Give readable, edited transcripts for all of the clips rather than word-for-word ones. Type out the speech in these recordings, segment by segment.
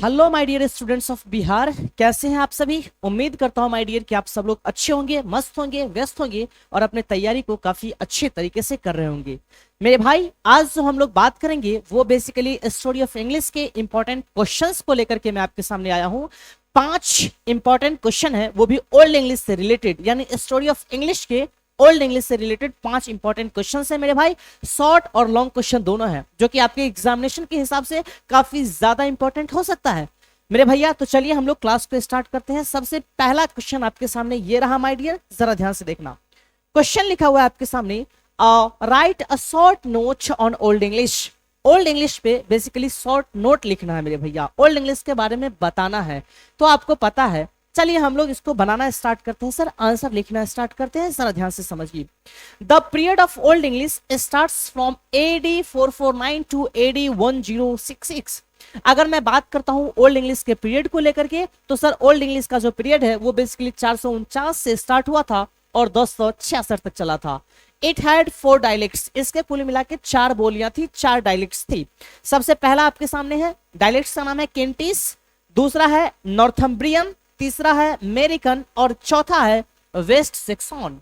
Hello my dear students of Bihar, कैसे हैं आप सभी। उम्मीद करता हूं माय डियर कि आप सब लोग अच्छे होंगे, मस्त होंगे, व्यस्त होंगे और अपने तैयारी को काफी अच्छे तरीके से कर रहे होंगे। मेरे भाई, आज जो हम लोग बात करेंगे वो बेसिकली स्टोरी ऑफ इंग्लिश के इंपॉर्टेंट क्वेश्चंस को लेकर के मैं आपके सामने आया हूं। 5 इंपॉर्टेंट क्वेश्चन है, वो भी ओल्ड इंग्लिश से रिलेटेड, यानी स्टोरी ऑफ इंग्लिश के ओल्ड इंग्लिश से रिलेटेड 5 इंपॉर्टेंट क्वेश्चन है मेरे भाई। शॉर्ट और लॉन्ग क्वेश्चन दोनों हैं, जो कि आपके एग्जामिनेशन के हिसाब से काफी ज्यादा इंपॉर्टेंट हो सकता है मेरे भैया। तो चलिए हम लोग क्लास को स्टार्ट करते हैं। सबसे पहला क्वेश्चन आपके सामने ये रहा माय डियर, जरा ध्यान से देखना। क्वेश्चन लिखा हुआ है आपके सामने, right a short note on Old English. Old English पे बेसिकली शॉर्ट नोट लिखना है मेरे भैया, ओल्ड इंग्लिश के बारे में बताना है। तो आपको पता है, चलिए हम लोग इसको बनाना स्टार्ट करते हैं। सर आंसर लिखना स्टार्ट करते हैं, जरा ध्यान से समझिए। The period of Old English starts from AD 449 to AD 1066। अगर मैं बात करता हूं ओल्ड इंग्लिश के पीरियड को लेकर के, तो सर ओल्ड इंग्लिश का जो पीरियड है वो बेसिकली 449 से स्टार्ट हुआ था और 1066 तक चला था। इट हैड 4 डायलेक्ट्स, इसके कुल मिला के 4 बोलियां थी, 4 डायलेक्ट्स थी। सबसे पहला आपके सामने है, डायलेक्ट्स का नाम है केंटिस, दूसरा है नॉर्थम्ब्रियन, तीसरा है अमेरिकन और चौथा है West Saxon.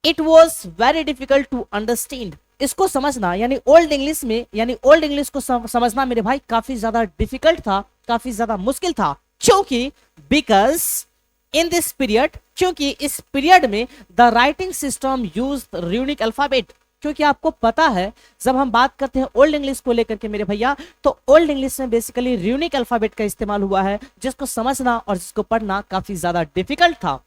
It was very difficult to understand, इसको समझना यानी ओल्ड इंग्लिश में, यानी ओल्ड इंग्लिश को समझना मेरे भाई काफी ज्यादा डिफिकल्ट था, काफी ज्यादा मुश्किल था। क्योंकि बिकॉज इन दिस पीरियड, क्योंकि इस पीरियड में the writing system use unique alphabet. क्योंकि आपको पता है, जब हम बात करते हैं ओल्ड इंग्लिश को लेकर के मेरे भैया, तो ओल्ड इंग्लिश में बेसिकली यूनिक अल्फाबेट का इस्तेमाल हुआ है, जिसको समझना और जिसको पढ़ना काफी ज्यादा डिफिकल्ट था।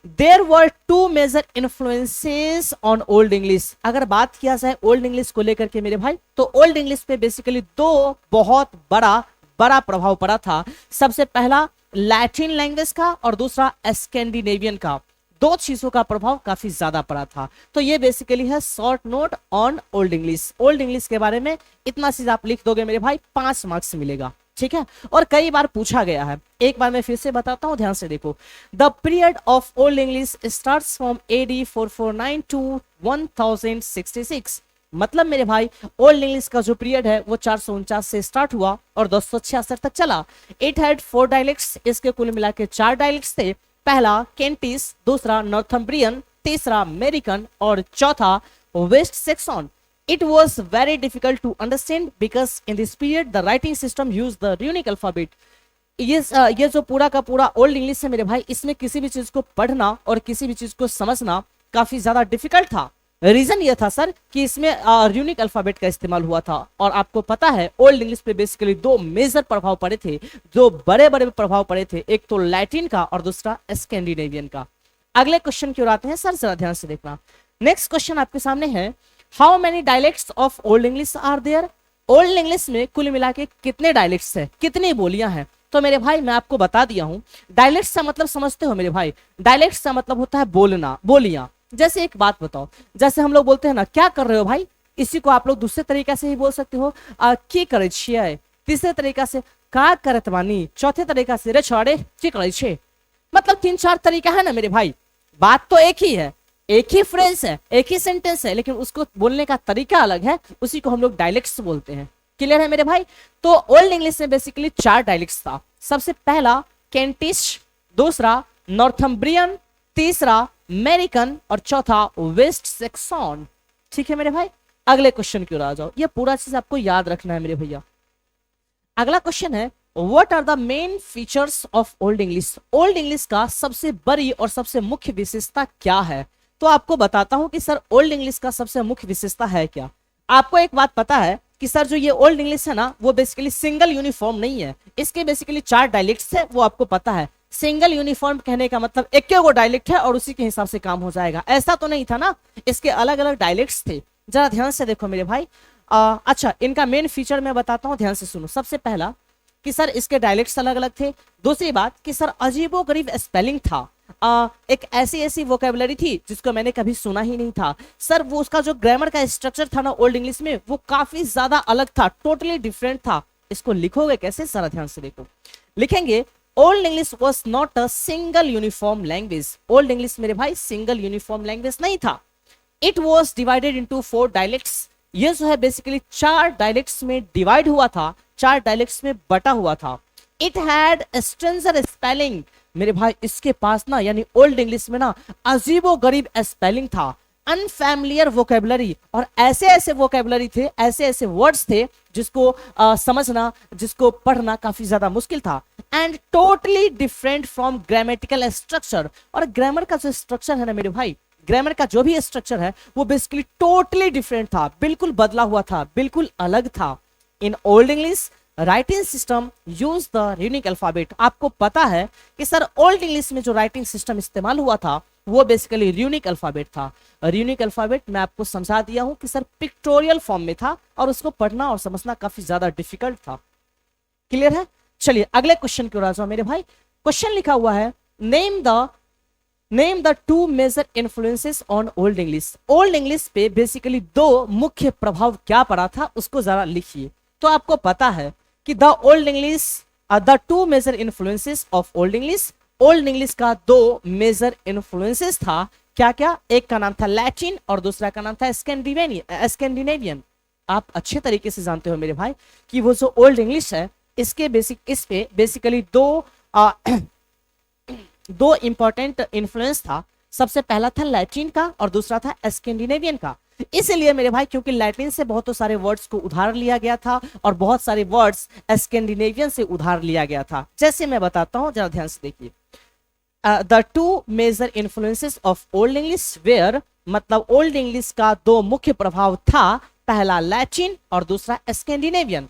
There were 2 major influences on Old English. अगर बात किया जाए ओल्ड इंग्लिश को लेकर के मेरे भाई, तो ओल्ड इंग्लिश पे बेसिकली 2 बहुत बड़ा प्रभाव पड़ा था। सबसे पहला लैटिन लैंग्वेज का और दूसरा स्कैंडिनेवियन का। 2 चीजों का प्रभाव काफी ज्यादा पड़ा था। तो ये बेसिकली है short note on Old English. Old English के बारे में इतना चीज आप लिख दोगे मेरे भाई, 5 मार्क्स मिलेगा, ठीक है। और कई बार पूछा गया है, एक बार मैं फिर से बताता हूं, ध्यान से देखो। The period of Old English starts from AD 449 to 1066। मतलब मेरे भाई ओल्ड इंग्लिश का जो पीरियड है वो 449 से स्टार्ट हुआ और 1066 तक चला। इट हैड 4 डायलेक्ट्स, इसके कुल मिला के 4 डायलेक्ट्स थे। पहला केंटिस, दूसरा नॉर्थम्ब्रियन, तीसरा अमेरिकन और चौथा West Saxon. It was very difficult to understand because in this period the writing system used the runic alphabet. ये जो पूरा का पूरा ओल्ड इंग्लिश है मेरे भाई, इसमें किसी भी चीज को पढ़ना और किसी भी चीज को समझना काफी ज्यादा डिफिकल्ट था। रीजन ये था सर कि इसमें यूनिक अल्फाबेट का इस्तेमाल हुआ था। और आपको पता है ओल्ड इंग्लिश पे बेसिकली 2 मेजर प्रभाव पड़े थे, 2 बड़े बड़े प्रभाव पड़े थे, एक तो लैटिन का और दूसरा स्कैंडिनेवियन का। अगले क्वेश्चन की ओर आते हैं, सर जरा ध्यान से देखना। नेक्स्ट क्वेश्चन आपके सामने है, how many dialects of Old English are there. Old English में कुल मिला के कितने डायलेक्ट्स है, कितनी बोलियां हैं। तो मेरे भाई मैं आपको बता दिया हूं, डायलेक्ट्स का मतलब समझते हो मेरे भाई, डायलेक्ट्स का मतलब होता है बोलना, बोलियां। जैसे एक बात बताओ, जैसे हम लोग बोलते हैं ना, क्या कर रहे हो भाई, इसी को आप लोग दूसरे तरीका से ही बोल सकते हो, की करे छिए, तीसरे तरीका से का करत बानी, चौथे तरीका से रे छोड़े की करे छे। मतलब 3-4 तरीका है ना मेरे भाई, बात तो एक ही है, एक ही फ्रेज है, एक ही सेंटेंस है, लेकिन उसको बोलने का तरीका अलग है, उसी को हम लोग डायलेक्ट्स बोलते हैं। क्लियर है मेरे भाई। तो ओल्ड इंग्लिश में बेसिकली 4 डायलेक्ट्स था। सबसे पहला केंटिश, दूसरा नॉर्थम्ब्रियन, तीसरा अमेरिकन और चौथा वेस्ट सेक्सन। ठीक है मेरे भाई, अगले क्वेश्चन की ओर आ जाओ। ये पूरा चीज आपको याद रखना है मेरे भैया। अगला क्वेश्चन है, What are the main features of old English. Old English का सबसे बड़ी और सबसे मुख्य विशेषता क्या है। तो आपको बताता हूं कि सर ओल्ड इंग्लिश का सबसे मुख्य विशेषता है क्या। आपको एक बात पता है कि सर जो ये ओल्ड इंग्लिश है ना, वो बेसिकली सिंगल यूनिफॉर्म नहीं है, इसके बेसिकली 4 डायलेक्ट्स है, वो आपको पता है। सिंगल यूनिफॉर्म कहने का मतलब एक गो डायलेक्ट है और उसी के हिसाब से काम हो जाएगा, ऐसा तो नहीं था ना, इसके अलग अलग डायलेक्ट्स थे। जरा ध्यान से देखो मेरे भाई। अच्छा, इनका मेन फीचर मैं बताता हूँ, ध्यान से सुनो। सबसे पहला कि सर इसके डायलेक्ट्स अलग अलग थे। दूसरी बात कि सर अजीबोगरीब स्पेलिंग था, एक ऐसी वोकेबलरी थी जिसको मैंने कभी सुना ही नहीं था। सर वो उसका जो ग्रामर का स्ट्रक्चर था ना ओल्ड इंग्लिश में, वो काफी ज्यादा अलग था, टोटली डिफरेंट था। इसको लिखोगे कैसे, जरा ध्यान से देखो। लिखेंगे old English was not a single uniform language. Old English मेरे भाई सिंगल यूनिफॉर्म लैंग्वेज नहीं था। It was divided into 4 dialects. ये जो है बेसिकली 4 डायलेक्ट्स में डिवाइड हुआ था, 4 डायलेक्ट्स में बटा हुआ था। It had stranger spelling. मेरे भाई इसके पास ना यानी ओल्ड इंग्लिश में ना अजीबो गरीब स्पेलिंग था, अनफैमिलियर वोकेबलरी, और ऐसे ऐसे वोकेबलरी थे, ऐसे ऐसे वर्ड्स थे जिसको समझना, जिसको पढ़ना काफी ज्यादा मुश्किल था। And totally different from grammatical structure, और ग्रामर का जो स्ट्रक्चर है ना मेरे भाई, ग्रामर का जो भी स्ट्रक्चर है वो बेसिकली टोटली डिफरेंट था, बिल्कुल बदला हुआ था, बिल्कुल अलग था। In old English writing system use the unique alphabet. आपको पता है कि सर ओल्ड इंग्लिश में जो राइटिंग सिस्टम इस्तेमाल हुआ था वो बेसिकली यूनिक अल्फाबेट था। यूनिक अल्फाबेट मैं आपको समझा दिया हूं कि सर पिक्टोरियल फॉर्म में था और उसको पढ़ना और समझना काफी ज्यादा डिफिकल्ट था। क्लियर है? चलिए अगले क्वेश्चन की ओर आ जाओ मेरे भाई। क्वेश्चन लिखा हुआ है name the two major influences on Old English. Old English पे बेसिकली दो मुख्य प्रभाव क्या पड़ा था उसको जरा लिखिए। तो आपको पता है कि the Old English, the two major influences of Old English, Old English का दो मेजर इन्फ्लुएंसेस था। क्या क्या? एक का नाम था लैटिन और दूसरा का नाम था स्कैंडिनेवियन। आप अच्छे तरीके से जानते हो मेरे भाई कि वो जो ओल्ड इंग्लिश है इस पे बेसिकली दो इंपॉर्टेंट इन्फ्लुएंस था। सबसे पहला था लैटिन का और दूसरा था स्कैंडिनेवियन का। इसलिए मेरे भाई क्योंकि लैटिन से बहुत सारे वर्ड्स को उधार लिया गया था और बहुत सारे वर्ड्स स्कैंडिनेवियन से उधार लिया गया था। जैसे मैं बताता हूं, जरा ध्यान से देखिए। The two major influences of Old English were, मतलब ओल्ड इंग्लिश का दो मुख्य प्रभाव था, पहला लैटिन और दूसरा स्कैंडिनेवियन।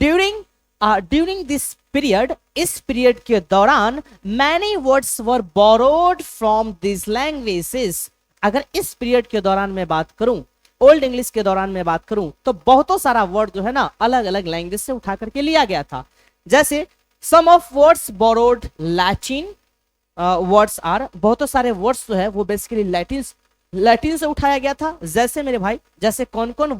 ड्यूरिंग दिस पीरियड, इस पीरियड के दौरान many words were borrowed from this languages. अगर इस पीरियड के दौरान मैं बात करूं, ओल्ड इंग्लिश के दौरान मैं बात करूं, तो बहुतों सारा वर्ड जो है ना अलग अलग लैंग्वेज से उठा करके लिया गया था। जैसे some of words borrowed Latin words are, बहुत सारे वर्ड्स जो है वो बेसिकली लैटिन से उठाया गया था। जैसे मेरे भाई, जैसे कौन कौन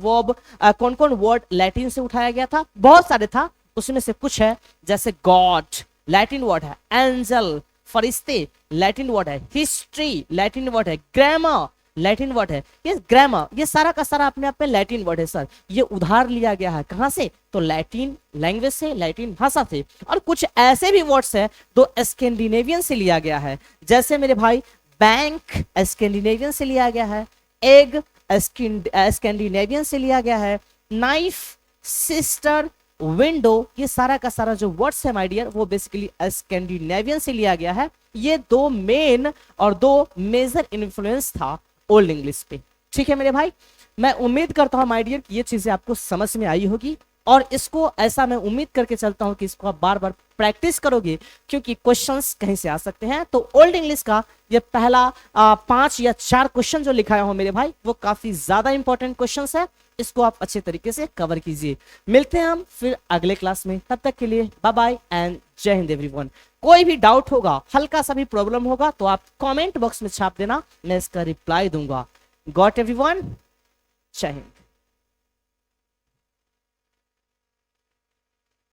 वर्ड लैटिन से उठाया गया था, बहुत सारे था, उसमें से कुछ है। जैसे गॉड लैटिन वर्ड है, एंजल फरिश्ते लैटिन वर्ड है, हिस्ट्री लैटिन वर्ड है, ग्रामर लैटिन वर्ड है। ये ग्रामर, ये सारा का सारा अपने आप में लैटिन वर्ड है सर। ये उधार लिया गया है कहां से? तो लैटिन लैंग्वेज से, लैटिन भाषा से। और कुछ ऐसे भी वर्ड्स है जो स्कैंडिनेवियन से लिया गया है। जैसे मेरे भाई बैंक स्कैंडिनेवियन से लिया गया है, एग स्कैंडिनेवियन से लिया गया है, नाइफ, सिस्टर, विंडो, ये सारा का सारा जो वर्ड्स है माय डियर वो बेसिकली स्कैंडिनेवियन से लिया गया है। ये दो मेन और दो मेजर इन्फ्लुएंस था ओल्ड इंग्लिश पे। ठीक है मेरे भाई, मैं उम्मीद करता हूं माय डियर कि ये चीजें आपको समझ में आई होगी और इसको ऐसा मैं उम्मीद करके चलता हूं कि इसको आप बार बार प्रैक्टिस करोगे क्योंकि क्वेश्चंस कहीं से आ सकते हैं। तो ओल्ड इंग्लिश का ये पहला 5 या 4 क्वेश्चन जो लिखाया हूं मेरे भाई वो काफी ज्यादा इंपॉर्टेंट क्वेश्चंस है। इसको आप अच्छे तरीके से कवर कीजिए। मिलते हैं हम फिर अगले क्लास में, तब तक के लिए बाय बाय एंड जय हिंद एवरीवन। कोई भी डाउट होगा, हल्का सा भी प्रॉब्लम होगा तो आप कमेंट बॉक्स में छाप देना, मैं इसका रिप्लाई दूंगा। गॉट एवरीवन, जय हिंद।